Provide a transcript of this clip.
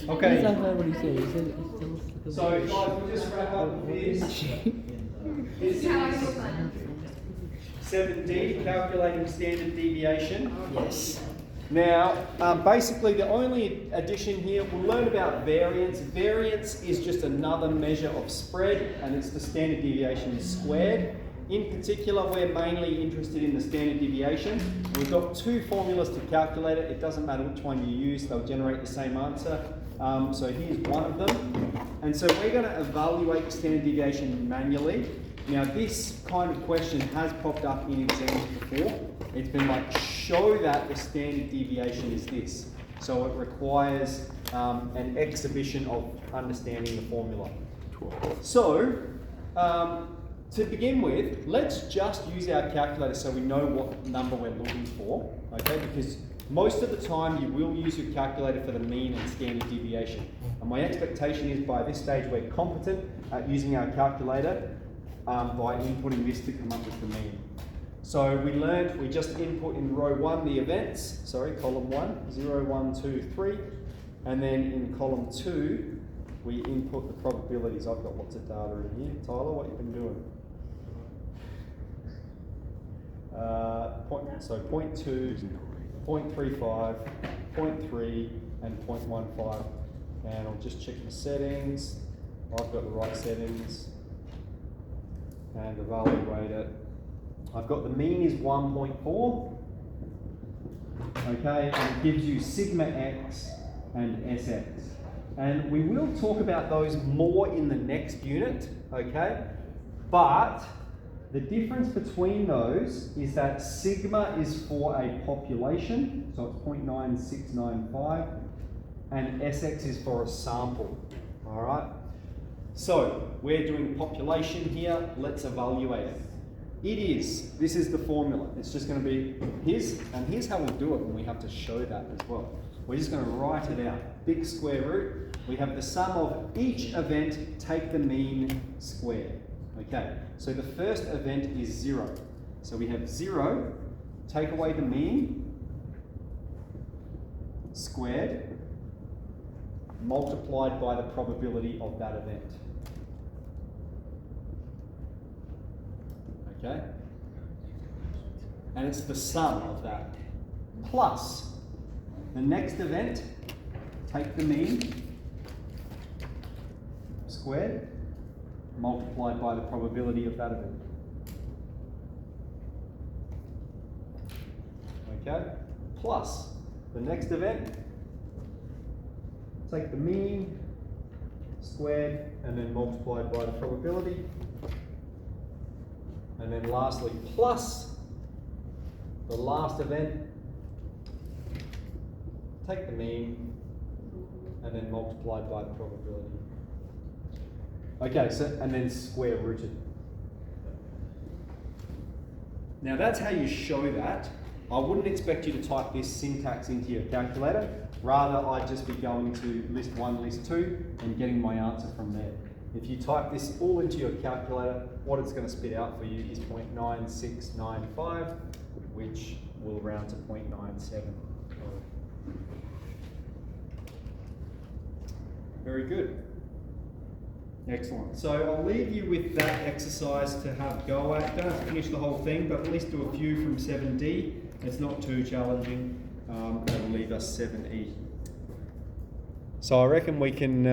Okay. I heard what he said. He said So guys, we'll just wrap up with this. This is 7D, calculating standard deviation. yes. Now, basically the only addition here, we'll learn about variance. Variance is just another measure of spread, and it's the standard deviation squared. In particular, we're mainly interested in the standard deviation. We've got two formulas to calculate it. It doesn't matter which one you use, they'll generate the same answer. So here's one of them. And so we're going to evaluate the standard deviation manually. Now this kind of question has popped up in exams before. It's been like, show that the standard deviation is this. So it requires an exhibition of understanding the formula. So, to begin with, let's just use our calculator so we know what number we're looking for, okay? Because most of the time you will use your calculator for the mean and standard deviation. And my expectation is by this stage we're competent at using our calculator by inputting this to come up with the mean. So we learned, we just input in row 1 the events, column 1, 0, 1, 2, 3. And then in column 2, we input the probabilities. I've got lots of data in here. Tyler, what have you been doing? So 0.2, 0.35, 0.3, and 0.15. And I'll just check the settings. I've got the right settings. And evaluate it. I've got the mean is 1.4. Okay, and it gives you sigma x and Sx. And we will talk about those more in the next unit, okay? But the difference between those is that sigma is for a population, so it's 0.9695, and Sx is for a sample, all right? So we're doing population here, let's evaluate it. This is the formula. It's just going to be here's how we'll do it when we have to show that as well. We're just going to write it out. Big square root. We have the sum of each event, take the mean squared. Okay, so the first event is 0. So we have 0, take away the mean, squared, multiplied by the probability of that event. Okay? And it's the sum of that. Plus the next event, take the mean, squared, multiplied by the probability of that event. Okay? Plus the next event, take the mean, squared, and then multiplied by the probability. And then lastly, plus the last event, take the mean, and then multiplied by the probability. Okay, so, and then square rooted. Now that's how you show that. I wouldn't expect you to type this syntax into your calculator. Rather, I'd just be going to list 1, list 2, and getting my answer from there. If you type this all into your calculator, what it's going to spit out for you is 0.9695, which will round to 0.97. Very good. Excellent. So I'll leave you with that exercise to have a go at. Don't have to finish the whole thing, but at least do a few from 7D. It's not too challenging. It'll leave us 7E. So I reckon we can